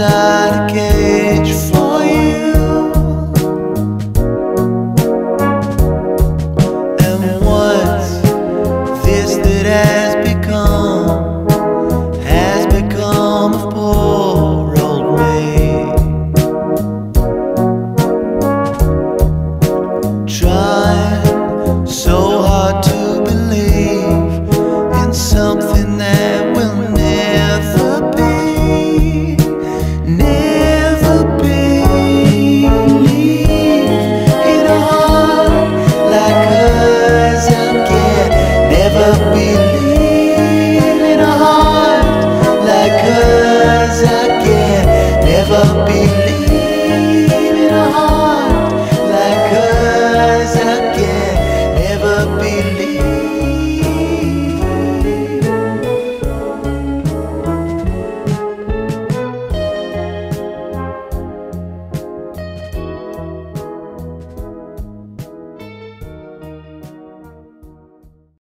inside a cage for you. And what's this that has become of poor old me? Trying so hard to believe in something that will never be. Never believe in a heart like hers again. Never believe in a heart like hers again. Never believe